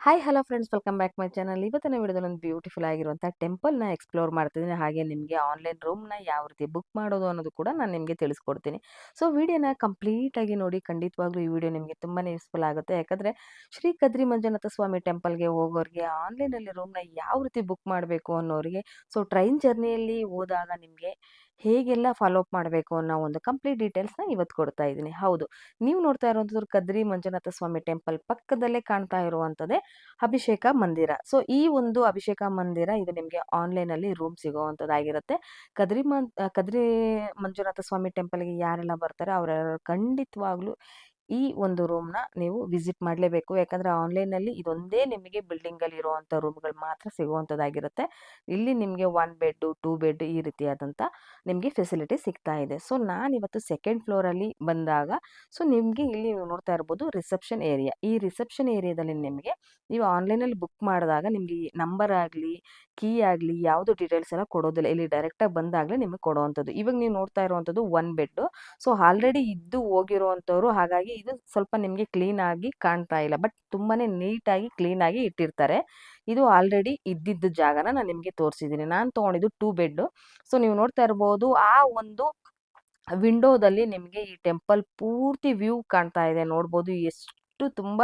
Hi hello friends, welcome back my channel. ಇವತ್ತಿನ ವಿಡಿಯೋದಲ್ಲಿ ಒಂದು ಬ್ಯೂಟಿಫುಲ್ ಆಗಿರುವಂಥ ಟೆಂಪಲ್ನ ಎಕ್ಸ್ಪ್ಲೋರ್ ಮಾಡ್ತಿದ್ದೀನಿ. ಹಾಗೆ ನಿಮಗೆ ಆನ್ಲೈನ್ ರೂಮ್ನ ಯಾವ ರೀತಿ ಬುಕ್ ಮಾಡೋದು ಅನ್ನೋದು ಕೂಡ ನಾನು ನಿಮಗೆ ತಿಳಿಸ್ಕೊಡ್ತೀನಿ. ಸೊ ವಿಡಿಯೋನ ಕಂಪ್ಲೀಟಾಗಿ ನೋಡಿ. ಖಂಡಿತವಾಗ್ಲೂ ಈ ವಿಡಿಯೋ ನಿಮಗೆ ತುಂಬಾ ಯೂಸ್ಫುಲ್ ಆಗುತ್ತೆ. ಯಾಕಂದರೆ ಶ್ರೀ ಕದ್ರಿ ಮಂಜುನಾಥ ಸ್ವಾಮಿ ಟೆಂಪಲ್ಗೆ ಹೋಗೋರಿಗೆ ಆನ್ಲೈನಲ್ಲಿ ರೂಮ್ನ ಯಾವ ರೀತಿ ಬುಕ್ ಮಾಡಬೇಕು ಅನ್ನೋರಿಗೆ, ಸೊ ಟ್ರೈನ್ ಜರ್ನಿಯಲ್ಲಿ ಹೋದಾಗ ನಿಮಗೆ ಹೇಗೆಲ್ಲ ಫಾಲೋ ಅಪ್ ಮಾಡಬೇಕು ಅನ್ನೋ ಒಂದು ಕಂಪ್ಲೀಟ್ ಡೀಟೇಲ್ಸ್ನ ಇವತ್ತು ಕೊಡ್ತಾ ಇದ್ದೀನಿ. ಹೌದು, ನೀವು ನೋಡ್ತಾ ಇರುವಂಥದ್ದು ಕದ್ರಿ ಮಂಜುನಾಥ ಸ್ವಾಮಿ ಟೆಂಪಲ್ ಪಕ್ಕದಲ್ಲೇ ಕಾಣ್ತಾ ಇರುವಂಥದ್ದೇ ಅಭಿಷೇಕ ಮಂದಿರ. ಸೊ ಈ ಒಂದು ಅಭಿಷೇಕ ಮಂದಿರ ಇದು ನಿಮಗೆ ಆನ್ಲೈನಲ್ಲಿ ರೂಮ್ ಸಿಗುವಂಥದ್ದಾಗಿರುತ್ತೆ. ಕದ್ರಿ ಮಂಜುನಾಥ ಸ್ವಾಮಿ ಟೆಂಪಲ್ಗೆ ಯಾರೆಲ್ಲ ಬರ್ತಾರೆ ಅವರೆಲ್ಲರೂ ಖಂಡಿತವಾಗ್ಲೂ ಈ ಒಂದು ರೂಮ್ನ ನೀವು ವಿಸಿಟ್ ಮಾಡಲೇಬೇಕು. ಯಾಕಂದರೆ ಆನ್ಲೈನಲ್ಲಿ ಇದೊಂದೇ ನಿಮಗೆ ಬಿಲ್ಡಿಂಗಲ್ಲಿ ಇರುವಂಥ ರೂಮ್ಗಳು ಮಾತ್ರ ಸಿಗುವಂಥದ್ದಾಗಿರುತ್ತೆ. ಇಲ್ಲಿ ನಿಮಗೆ 1 ಬೆಡ್ಡು 2 ಬೆಡ್ ಈ ರೀತಿಯಾದಂಥ ನಿಮಗೆ ಫೆಸಿಲಿಟಿ ಸಿಗ್ತಾ ಇದೆ. ಸೊ ನಾನಿವತ್ತು ಸೆಕೆಂಡ್ ಫ್ಲೋರಲ್ಲಿ ಬಂದಾಗ, ಸೊ ನಿಮಗೆ ಇಲ್ಲಿ ನೀವು ನೋಡ್ತಾ ಇರ್ಬೋದು ರಿಸೆಪ್ಷನ್ ಏರಿಯಾ. ಈ ರಿಸೆಪ್ಷನ್ ಏರಿಯಾದಲ್ಲಿ ನಿಮಗೆ ನೀವು ಆನ್ಲೈನಲ್ಲಿ ಬುಕ್ ಮಾಡಿದಾಗ ನಿಮಗೆ ಈ ನಂಬರ್ ಆಗಲಿ, ಕೀ ಆಗಲಿ ಯಾವುದು ಡೀಟೇಲ್ಸ್ ಎಲ್ಲ ಕೊಡೋದಿಲ್ಲ. ಇಲ್ಲಿ ಡೈರೆಕ್ಟಾಗಿ ಬಂದಾಗಲೇ ನಿಮಗೆ ಕೊಡುವಂಥದ್ದು. ಇವಾಗ ನೀವು ನೋಡ್ತಾ ಇರುವಂಥದ್ದು 1 ಬೆಡ್ಡು. ಸೊ ಆಲ್ರೆಡಿ ಇದ್ದು ಹೋಗಿರುವಂಥವ್ರು, ಹಾಗಾಗಿ ಇದು ಸ್ವಲ್ಪ ನಿಮಗೆ ಕ್ಲೀನಾಗಿ ಕಾಣ್ತಾ ಇಲ್ಲ. ಬಟ್ ತುಂಬಾ ನೀಟಾಗಿ ಕ್ಲೀನಾಗಿ ಇಟ್ಟಿರ್ತಾರೆ. ಇದು ಆಲ್ರೆಡಿ ಇದ್ದಿದ್ದ ಜಾಗನ ನಾನು ನಿಮಗೆ ತೋರಿಸಿದ್ದೀನಿ. ನಾನು ತೊಗೊಂಡಿದ್ದು 2 ಬೆಡ್ಡು. ಸೊ ನೀವು ನೋಡ್ತಾ ಇರ್ಬೋದು ಆ ಒಂದು ವಿಂಡೋದಲ್ಲಿ ನಿಮಗೆ ಈ ಟೆಂಪಲ್ ಪೂರ್ತಿ ವ್ಯೂ ಕಾಣ್ತಾ ಇದೆ. ನೋಡ್ಬೋದು ಎಷ್ಟು ತುಂಬ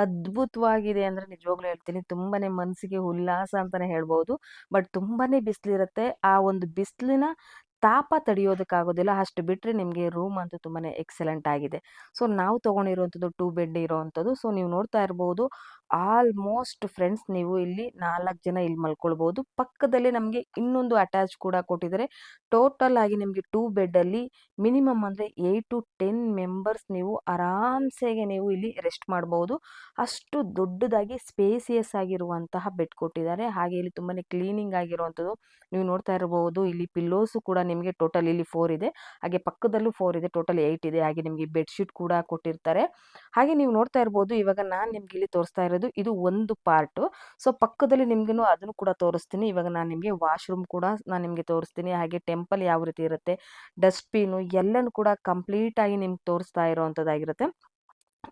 ಅದ್ಭುತವಾಗಿದೆ ಅಂದರೆ ನಿಜವಾಗ್ಲೂ ಹೇಳ್ತೀನಿ, ತುಂಬಾನೇ ಮನಸ್ಸಿಗೆ ಉಲ್ಲಾಸ ಅಂತಾನೆ ಹೇಳ್ಬೋದು. ಬಟ್ ತುಂಬಾನೇ ಬಿಸಿಲಿರುತ್ತೆ. ಆ ಒಂದು ಬಿಸಿಲಿನ ತಾಪ ತಡೆಯೋದಕ್ಕಾಗೋದಿಲ್ಲ. ಅಷ್ಟು ಬಿಟ್ಟರೆ ನಿಮಗೆ ರೂಮ್ ಅಂತೂ ತುಂಬಾನೇ ಎಕ್ಸಲೆಂಟ್ ಆಗಿದೆ. ಸೊ ನಾವು ತೊಗೊಂಡಿರುವಂಥದ್ದು 2 ಬೆಡ್ ಇರೋವಂಥದ್ದು. ಸೊ ನೀವು ನೋಡ್ತಾ ಇರ್ಬೋದು ಆಲ್ಮೋಸ್ಟ್ ಫ್ರೆಂಡ್ಸ್, ನೀವು ಇಲ್ಲಿ 4 ಜನ ಇಲ್ಲಿ ಮಲ್ಕೊಳ್ಬೋದು. ಪಕ್ಕದಲ್ಲಿ ನಮಗೆ ಇನ್ನೊಂದು ಅಟ್ಯಾಚ್ ಕೂಡ ಕೊಟ್ಟಿದ್ದಾರೆ. ಟೋಟಲ್ ಆಗಿ ನಿಮಗೆ 2 ಬೆಡ್ಡಲ್ಲಿ ಮಿನಿಮಮ್ ಅಂದರೆ 8 to 10 ಮೆಂಬರ್ಸ್ ನೀವು ಆರಾಮ್ಸೆಗೆ ನೀವು ಇಲ್ಲಿ ರೆಸ್ಟ್ ಮಾಡ್ಬೋದು. ಅಷ್ಟು ದೊಡ್ಡದಾಗಿ ಸ್ಪೇಸಿಯಸ್ ಆಗಿರುವಂತಹ ಬೆಡ್ ಕೊಟ್ಟಿದ್ದಾರೆ. ಹಾಗೆ ಇಲ್ಲಿ ತುಂಬಾ ಕ್ಲೀನಿಂಗ್ ಆಗಿರುವಂಥದ್ದು ನೀವು ನೋಡ್ತಾ ಇರಬಹುದು. ಇಲ್ಲಿ ಪಿಲ್ಲೋಸು ಕೂಡ ನಿಮಗೆ ಟೋಟಲ್ ಇಲ್ಲಿ 4 ಇದೆ. ಹಾಗೆ ಪಕ್ಕದಲ್ಲೂ 4 ಇದೆ. ಟೋಟಲ್ 8 ಇದೆ. ಹಾಗೆ ನಿಮಗೆ ಬೆಡ್ಶೀಟ್ ಕೂಡ ಕೊಟ್ಟಿರ್ತಾರೆ. ಹಾಗೆ ನೀವು ನೋಡ್ತಾ ಇರ್ಬೋದು, ಇವಾಗ ನಾನು ನಿಮ್ಗೆ ಇಲ್ಲಿ ತೋರಿಸ್ತಾ ಇರೋದು ಇದು ಒಂದು ಪಾರ್ಟು. ಸೊ ಪಕ್ಕದಲ್ಲಿ ನಿಮ್ಗೂ ಅದನ್ನು ಕೂಡ ತೋರಿಸ್ತೀನಿ. ಇವಾಗ ನಾನು ನಿಮಗೆ ವಾಶ್ರೂಮ್ ಕೂಡ ನಾನು ನಿಮಗೆ ತೋರಿಸ್ತೀನಿ. ಹಾಗೆ ಟೆಂಪಲ್ ಯಾವ ರೀತಿ ಇರುತ್ತೆ, ಡಸ್ಟ್ಬಿನ್ನು ಎಲ್ಲನೂ ಕೂಡ ಕಂಪ್ಲೀಟಾಗಿ ನಿಮ್ಗೆ ತೋರಿಸ್ತಾ ಇರೋವಂಥದ್ದಾಗಿರುತ್ತೆ.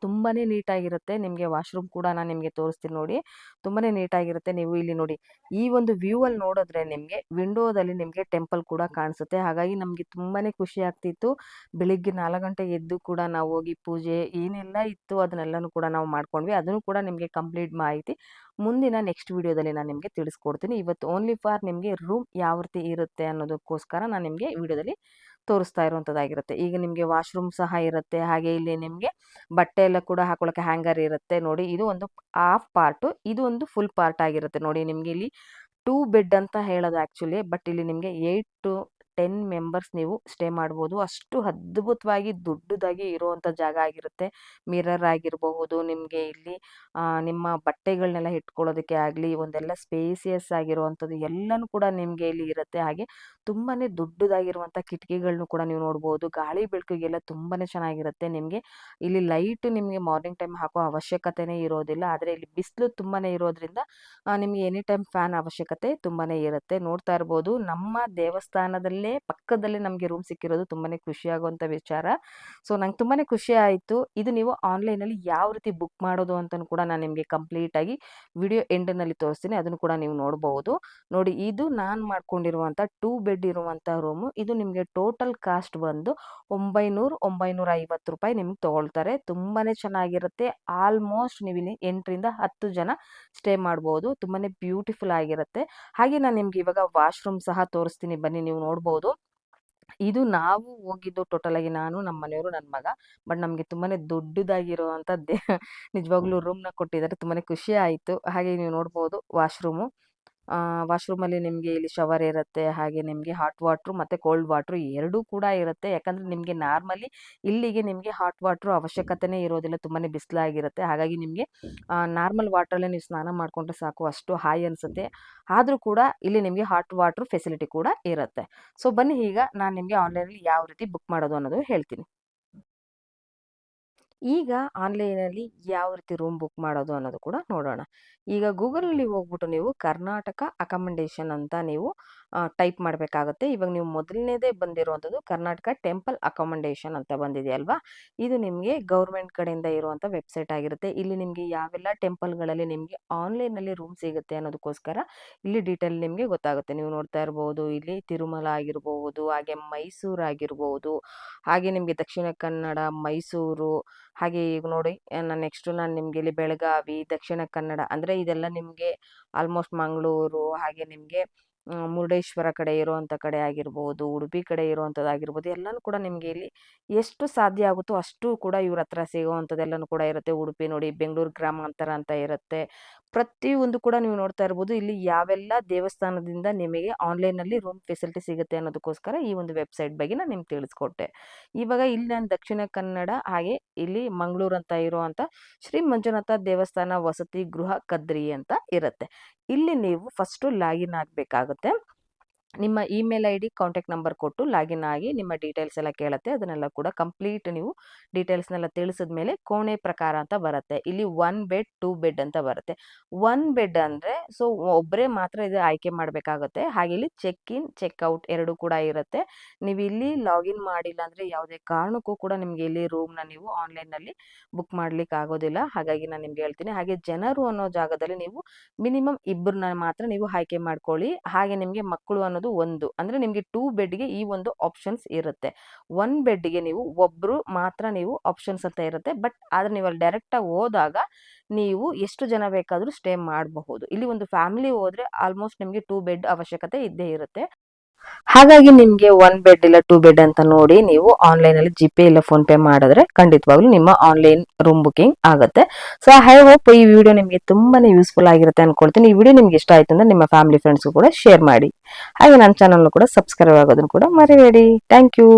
ತುಂಬಾ ನೀಟಾಗಿರುತ್ತೆ. ನಿಮಗೆ ವಾಶ್ರೂಮ್ ಕೂಡ ನಾನು ನಿಮಗೆ ತೋರಿಸ್ತೀನಿ ನೋಡಿ. ತುಂಬಾ ನೀಟಾಗಿರುತ್ತೆ. ನೀವು ಇಲ್ಲಿ ನೋಡಿ, ಈ ಒಂದು ವ್ಯೂ ಅಲ್ಲಿ ನೋಡಿದ್ರೆ ನಿಮಗೆ ವಿಂಡೋದಲ್ಲಿ ನಿಮಗೆ ಟೆಂಪಲ್ ಕೂಡ ಕಾಣಿಸುತ್ತೆ. ಹಾಗಾಗಿ ನಮಗೆ ತುಂಬಾ ಖುಷಿ ಆಗ್ತಿತ್ತು. ಬೆಳಿಗ್ಗೆ 4 ಗಂಟೆಗೆ ಎದ್ದು ಕೂಡ ನಾವು ಹೋಗಿ ಪೂಜೆ ಏನೆಲ್ಲ ಇತ್ತು ಅದನ್ನೆಲ್ಲನೂ ಕೂಡ ನಾವು ಮಾಡ್ಕೊಂಡ್ವಿ. ಅದನ್ನು ಕೂಡ ನಿಮಗೆ ಕಂಪ್ಲೀಟ್ ಮಾಹಿತಿ ಮುಂದಿನ ನೆಕ್ಸ್ಟ್ ವಿಡಿಯೋದಲ್ಲಿ ನಾನು ನಿಮಗೆ ತಿಳಿಸ್ಕೊಡ್ತೀನಿ. ಇವತ್ತು ಓನ್ಲಿ ಫಾರ್ ನಿಮಗೆ ರೂಮ್ ಯಾವ ರೀತಿ ಇರುತ್ತೆ ಅನ್ನೋದಕ್ಕೋಸ್ಕರ ನಾನು ನಿಮಗೆ ವಿಡಿಯೋದಲ್ಲಿ ತೋರಿಸ್ತಾ ಇರುವಂಥದ್ದಾಗಿರುತ್ತೆ. ಈಗ ನಿಮಗೆ ವಾಶ್ರೂಮ್ ಸಹ ಇರುತ್ತೆ. ಹಾಗೆ ಇಲ್ಲಿ ನಿಮಗೆ ಬಟ್ಟೆ ಎಲ್ಲ ಕೂಡ ಹಾಕೊಳ್ಳೋಕೆ ಹ್ಯಾಂಗರ್ ಇರುತ್ತೆ ನೋಡಿ. ಇದು ಒಂದು ಹಾಫ್ ಪಾರ್ಟು, ಇದು ಒಂದು ಫುಲ್ ಪಾರ್ಟ್ ಆಗಿರುತ್ತೆ ನೋಡಿ. ನಿಮಗೆ ಇಲ್ಲಿ 2 ಬೆಡ್ ಅಂತ ಹೇಳೋದು ಆ್ಯಕ್ಚುಲಿ, ಬಟ್ ಇಲ್ಲಿ ನಿಮಗೆ 8 to 10 ಮೆಂಬರ್ಸ್ ನೀವು ಸ್ಟೇ ಮಾಡ್ಬೋದು. ಅಷ್ಟು ಅದ್ಭುತವಾಗಿ ದೊಡ್ಡದಾಗಿ ಇರುವಂಥ ಜಾಗ ಆಗಿರುತ್ತೆ. ಮಿರರ್ ಆಗಿರಬಹುದು, ನಿಮಗೆ ಇಲ್ಲಿ ನಿಮ್ಮ ಬಟ್ಟೆಗಳನ್ನೆಲ್ಲ ಇಟ್ಕೊಳ್ಳೋದಕ್ಕೆ ಆಗಲಿ, ಒಂದೆಲ್ಲ ಸ್ಪೇಸಿಯಸ್ ಆಗಿರುವಂಥದ್ದು ಎಲ್ಲನೂ ಕೂಡ ನಿಮಗೆ ಇಲ್ಲಿ ಇರುತ್ತೆ. ಹಾಗೆ ತುಂಬಾ ದೊಡ್ಡದಾಗಿರುವಂಥ ಕಿಟಕಿಗಳನ್ನು ಕೂಡ ನೀವು ನೋಡ್ಬೋದು. ಗಾಳಿ ಬೆಳಕಿಗೆಲ್ಲ ತುಂಬಾ ಚೆನ್ನಾಗಿರುತ್ತೆ. ನಿಮಗೆ ಇಲ್ಲಿ ಲೈಟ್ ನಿಮಗೆ ಮಾರ್ನಿಂಗ್ ಟೈಮ್ ಹಾಕೋ ಅವಶ್ಯಕತೆನೇ ಇರೋದಿಲ್ಲ. ಆದರೆ ಇಲ್ಲಿ ಬಿಸಿಲು ತುಂಬಾ ಇರೋದ್ರಿಂದ ನಿಮಗೆ ಎನಿ ಟೈಮ್ ಫ್ಯಾನ್ ಅವಶ್ಯಕತೆ ತುಂಬಾ ಇರುತ್ತೆ. ನೋಡ್ತಾ ಇರ್ಬೋದು, ನಮ್ಮ ದೇವಸ್ಥಾನದಲ್ಲೇ ಪಕ್ಕದಲ್ಲೇ ನಮಗೆ ರೂಮ್ ಸಿಕ್ಕಿರೋದು ತುಂಬಾ ಖುಷಿಯಾಗುವಂಥ ವಿಚಾರ. ಸೊ ನಂಗೆ ತುಂಬಾ ಖುಷಿ ಆಯಿತು. ಇದು ನೀವು ಆನ್ಲೈನಲ್ಲಿ ಯಾವ ರೀತಿ ಬುಕ್ ಮಾಡೋದು ಅಂತಲೂ ಕೂಡ ನಾನು ನಿಮಗೆ ಕಂಪ್ಲೀಟಾಗಿ ವಿಡಿಯೋ ಎಂಡ್ನಲ್ಲಿ ತೋರಿಸ್ತೀನಿ. ಅದನ್ನು ಕೂಡ ನೀವು ನೋಡ್ಬೋದು. ನೋಡಿ, ಇದು ನಾನು ಮಾಡ್ಕೊಂಡಿರುವಂಥ 2 ಬೆಡ್ ಇರುವಂಥ ರೂಮು. ಇದು ನಿಮಗೆ ಟೋಟಲ್ ಕಾಸ್ಟ್ ಬಂದು 900-950 ರೂಪಾಯಿ ನಿಮ್ಗೆ ತೊಗೊಳ್ತಾರೆ. ತುಂಬಾ ಚೆನ್ನಾಗಿರುತ್ತೆ. ಆಲ್ಮೋಸ್ಟ್ ನೀವು ಇಲ್ಲಿ 8ರಿಂದ 10 ಜನ ಸ್ಟೇ ಮಾಡ್ಬೋದು. ತುಂಬಾ ಬ್ಯೂಟಿಫುಲ್ ಆಗಿರುತ್ತೆ. ಹಾಗೆ ನಾನು ನಿಮ್ಗೆ ಇವಾಗ ವಾಶ್ರೂಮ್ ಸಹ ತೋರಿಸ್ತೀನಿ, ಬನ್ನಿ ನೀವು ನೋಡ್ಬೋದು. ಇದು ನಾವು ಹೋಗಿದ್ದು ಟೋಟಲ್ ಆಗಿ ನಾನು, ನಮ್ಮ ಮನೆಯವರು, ನನ್ನ ಮಗ. ಬಟ್ ನಮಗೆ ತುಂಬಾನೇ ದೊಡ್ಡದಾಗಿರುವಂಥದ್ದೇ ನಿಜವಾಗ್ಲೂ ರೂಮ್ನ ಕೊಟ್ಟಿದ್ದಾರೆ. ತುಂಬಾನೇ ಖುಷಿ ಆಯಿತು. ಹಾಗೆ ನೀವು ನೋಡ್ಬೋದು ವಾಶ್ರೂಮು. ವಾಶ್ರೂಮಲ್ಲಿ ನಿಮಗೆ ಇಲ್ಲಿ ಶವರ್ ಇರುತ್ತೆ. ಹಾಗೆ ನಿಮಗೆ ಹಾಟ್ ವಾಟ್ರು ಮತ್ತು ಕೋಲ್ಡ್ ವಾಟ್ರು ಎರಡೂ ಕೂಡ ಇರುತ್ತೆ. ಯಾಕಂದರೆ ನಿಮಗೆ ನಾರ್ಮಲಿ ಇಲ್ಲಿಗೆ ನಿಮಗೆ ಹಾಟ್ ವಾಟ್ರು ಅವಶ್ಯಕತೆನೇ ಇರೋದಿಲ್ಲ. ತುಂಬಾ ಬಿಸಿಲಾಗಿರುತ್ತೆ. ಹಾಗಾಗಿ ನಿಮಗೆ ನಾರ್ಮಲ್ ವಾಟ್ರಲ್ಲೇ ನೀವು ಸ್ನಾನ ಮಾಡಿಕೊಂಡ್ರೆ ಸಾಕು, ಅಷ್ಟು ಹಾಯ್ ಅನಿಸುತ್ತೆ. ಆದರೂ ಕೂಡ ಇಲ್ಲಿ ನಿಮಗೆ ಹಾಟ್ ವಾಟ್ರ್ ಫೆಸಿಲಿಟಿ ಕೂಡ ಇರುತ್ತೆ. ಸೊ ಬನ್ನಿ, ಈಗ ನಾನು ನಿಮಗೆ ಆನ್ಲೈನಲ್ಲಿ ಯಾವ ರೀತಿ ಬುಕ್ ಮಾಡೋದು ಅನ್ನೋದು ಹೇಳ್ತೀನಿ. ಈಗ ಆನ್‌ಲೈನಲ್ಲಿ ಯಾವ ರೀತಿ ರೂಮ್ ಬುಕ್ ಮಾಡೋದು ಅನ್ನೋದು ಕೂಡ ನೋಡೋಣ. ಈಗ ಗೂಗಲಲ್ಲಿ ಹೋಗ್ಬಿಟ್ಟು ನೀವು ಕರ್ನಾಟಕ ಅಕಾಮಡೇಷನ್ ಅಂತ ನೀವು ಟೈಪ್ ಮಾಡಬೇಕಾಗುತ್ತೆ. ಇವಾಗ ನೀವು ಮೊದಲನೇದೇ ಬಂದಿರುವಂಥದ್ದು ಕರ್ನಾಟಕ ಟೆಂಪಲ್ ಅಕಾಮಡೇಷನ್ ಅಂತ ಬಂದಿದೆಯಲ್ವಾ? ಇದು ನಿಮಗೆ ಗೌರ್ಮೆಂಟ್ ಕಡೆಯಿಂದ ಇರುವಂಥ ವೆಬ್ಸೈಟ್ ಆಗಿರುತ್ತೆ. ಇಲ್ಲಿ ನಿಮಗೆ ಯಾವೆಲ್ಲ ಟೆಂಪಲ್‌ಗಳಲ್ಲಿ ನಿಮಗೆ ಆನ್‌ಲೈನಲ್ಲಿ ರೂಮ್ ಸಿಗುತ್ತೆ ಅನ್ನೋದಕ್ಕೋಸ್ಕರ ಇಲ್ಲಿ ಡೀಟೇಲ್ ನಿಮಗೆ ಗೊತ್ತಾಗುತ್ತೆ. ನೀವು ನೋಡ್ತಾ ಇರ್ಬೋದು ಇಲ್ಲಿ ತಿರುಮಲ ಆಗಿರಬಹುದು, ಹಾಗೆ ಮೈಸೂರು ಆಗಿರ್ಬೋದು, ಹಾಗೆ ನಿಮಗೆ ದಕ್ಷಿಣ ಕನ್ನಡ, ಮೈಸೂರು, ಹಾಗೆ ಈಗ ನೋಡಿ ನಾನು ನಿಮಗೆ ಇಲ್ಲಿ ಬೆಳಗಾವಿ, ದಕ್ಷಿಣ ಕನ್ನಡ ಅಂದರೆ ಇದೆಲ್ಲ ನಿಮಗೆ ಆಲ್ಮೋಸ್ಟ್ ಮಂಗಳೂರು, ಹಾಗೆ ನಿಮಗೆ ಮುರುಡೇಶ್ವರ ಕಡೆ ಇರುವಂಥ ಕಡೆ ಆಗಿರ್ಬೋದು, ಉಡುಪಿ ಕಡೆ ಇರುವಂಥದ್ದಾಗಿರ್ಬೋದು, ಎಲ್ಲನೂ ಕೂಡ ನಿಮಗೆ ಇಲ್ಲಿ ಎಷ್ಟು ಸಾಧ್ಯ ಆಗುತ್ತೋ ಅಷ್ಟು ಕೂಡ ಇವ್ರ ಹತ್ರ ಸಿಗುವಂಥದ್ದೆಲ್ಲನೂ ಕೂಡ ಇರುತ್ತೆ. ಉಡುಪಿ ನೋಡಿ ಬೆಂಗಳೂರು ಗ್ರಾಮಾಂತರ ಅಂತ ಇರುತ್ತೆ. ಪ್ರತಿಯೊಂದು ಕೂಡ ನೀವು ನೋಡ್ತಾ ಇರ್ಬೋದು ಇಲ್ಲಿ ಯಾವೆಲ್ಲ ದೇವಸ್ಥಾನದಿಂದ ನಿಮಗೆ ಆನ್‌ಲೈನಲ್ಲಿ ರೂಮ್ ಫೆಸಿಲಿಟಿ ಸಿಗುತ್ತೆ ಅನ್ನೋದಕ್ಕೋಸ್ಕರ ಈ ಒಂದು ವೆಬ್ಸೈಟ್ ಬಗ್ಗೆ ನಾನು ನಿಮ್ಗೆ ತಿಳಿಸ್ಕೊಟ್ಟೆ. ಇವಾಗ ಇಲ್ಲಿ ನಾನು ದಕ್ಷಿಣ ಕನ್ನಡ ಹಾಗೆ ಇಲ್ಲಿ ಮಂಗಳೂರು ಅಂತ ಇರುವಂಥ ಶ್ರೀ ಮಂಜುನಾಥ ದೇವಸ್ಥಾನ ವಸತಿ ಗೃಹ ಕದ್ರಿ ಅಂತ ಇರುತ್ತೆ. ಇಲ್ಲಿ ನೀವು ಫಸ್ಟು ಲಾಗಿನ್ ಆಗಬೇಕಾಗುತ್ತೆ. ನಿಮ್ಮ ಇಮೇಲ್ ಐಡಿ, ಕಾಂಟ್ಯಾಕ್ಟ್ ನಂಬರ್ ಕೊಟ್ಟು ಲಾಗಿನ್ ಆಗಿ ನಿಮ್ಮ ಡೀಟೇಲ್ಸ್ ಎಲ್ಲ ಕೇಳುತ್ತೆ. ಅದನ್ನೆಲ್ಲ ಕೂಡ ಕಂಪ್ಲೀಟ್ ನೀವು ಡೀಟೇಲ್ಸ್‌ನೆಲ್ಲ ತಿಳಿಸಿದ ಮೇಲೆ ಕೋಣೆ ಪ್ರಕಾರ ಅಂತ ಬರುತ್ತೆ. ಇಲ್ಲಿ 1 ಬೆಡ್, 2 ಬೆಡ್ ಅಂತ ಬರುತ್ತೆ. 1 ಬೆಡ್ ಅಂದರೆ ಸೊ ಒಬ್ಬರೇ ಮಾತ್ರ ಇದು ಆಯ್ಕೆ ಮಾಡಬೇಕಾಗುತ್ತೆ. ಹಾಗೆ ಇಲ್ಲಿ ಚೆಕ್ ಇನ್, ಚೆಕ್ ಔಟ್ 2 ಕೂಡ ಇರುತ್ತೆ. ನೀವು ಇಲ್ಲಿ ಲಾಗಿನ್ ಮಾಡಿಲ್ಲ ಅಂದರೆ ಯಾವುದೇ ಕಾರಣಕ್ಕೂ ಕೂಡ ನಿಮಗೆ ಇಲ್ಲಿ ರೂಮ್‌ನ ನೀವು ಆನ್‌ಲೈನ್‌ನಲ್ಲಿ ಬುಕ್ ಮಾಡ್ಲಿಕ್ಕೆ ಆಗೋದಿಲ್ಲ. ಹಾಗಾಗಿ ನಾನು ನಿಮ್ಗೆ ಹೇಳ್ತೀನಿ. ಹಾಗೆ ಜನರು ಅನ್ನೋ ಜಾಗದಲ್ಲಿ ನೀವು ಮಿನಿಮಮ್ ಇಬ್ಬರನ್ನ ಮಾತ್ರ ನೀವು ಆಯ್ಕೆ ಮಾಡ್ಕೊಳ್ಳಿ. ಹಾಗೆ ನಿಮಗೆ ಮಕ್ಕಳು ಅನ್ನೋದು 1 ಅಂದರೆ ನಿಮಗೆ 2 ಬೆಡ್‌ಗೆ ಈ ಒಂದು ಆಪ್ಷನ್ಸ್ ಇರುತ್ತೆ. 1 ಬೆಡ್‌ಗೆ ನೀವು ಒಬ್ರು ಮಾತ್ರ ನೀವು ಆಪ್ಷನ್ಸ್ ಅಂತ ಇರುತ್ತೆ. ಬಟ್ ಆದ್ರೆ ನೀವು ಅಲ್ಲಿ ಡೈರೆಕ್ಟಾಗಿ ಹೋದಾಗ ನೀವು ಎಷ್ಟು ಜನ ಬೇಕಾದರೂ ಸ್ಟೇ ಮಾಡಬಹುದು. ಇಲ್ಲಿ ಒಂದು ಫ್ಯಾಮಿಲಿ ಹೋದ್ರೆ ಆಲ್ಮೋಸ್ಟ್ ನಿಮಗೆ 2 ಬೆಡ್ ಅವಶ್ಯಕತೆ ಇದ್ದೇ ಇರುತ್ತೆ. ಹಾಗಾಗಿ ನಿಮ್ಗೆ 1 ಬೆಡ್ ಇಲ್ಲ 2 ಬೆಡ್ ಅಂತ ನೋಡಿ ನೀವು ಆನ್‌ಲೈನಲ್ಲಿ ಜಿಪೇ ಇಲ್ಲ ಫೋನ್ ಪೇ ಮಾಡಿದ್ರೆ ಖಂಡಿತವಾಗ್ಲೂ ನಿಮ್ಮ ಆನ್‌ಲೈನ್ ರೂಮ್ ಬುಕಿಂಗ್ ಆಗುತ್ತೆ. ಸೊ ಐ ಹೋಪ್ ಈ ವಿಡಿಯೋ ನಿಮಗೆ ತುಂಬಾನೇ ಯೂಸ್‌ಫುಲ್ ಆಗಿರುತ್ತೆ ಅನ್ಕೊಳ್ತೀನಿ. ಈ ವಿಡಿಯೋ ನಿಮ್ಗೆ ಇಷ್ಟ ಆಯ್ತು ಅಂದ್ರೆ ನಿಮ್ಮ ಫ್ಯಾಮಿಲಿ ಫ್ರೆಂಡ್ಸ್‌ಗೂ ಕೂಡ ಶೇರ್ ಮಾಡಿ. ಹಾಗೆ ನನ್ನ ಚಾನಲ್‌ನ ಕೂಡ ಸಬ್ಸ್ಕ್ರೈಬ್ ಆಗೋದನ್ನ ಕೂಡ ಮರಿಬೇಡಿ. Thank you.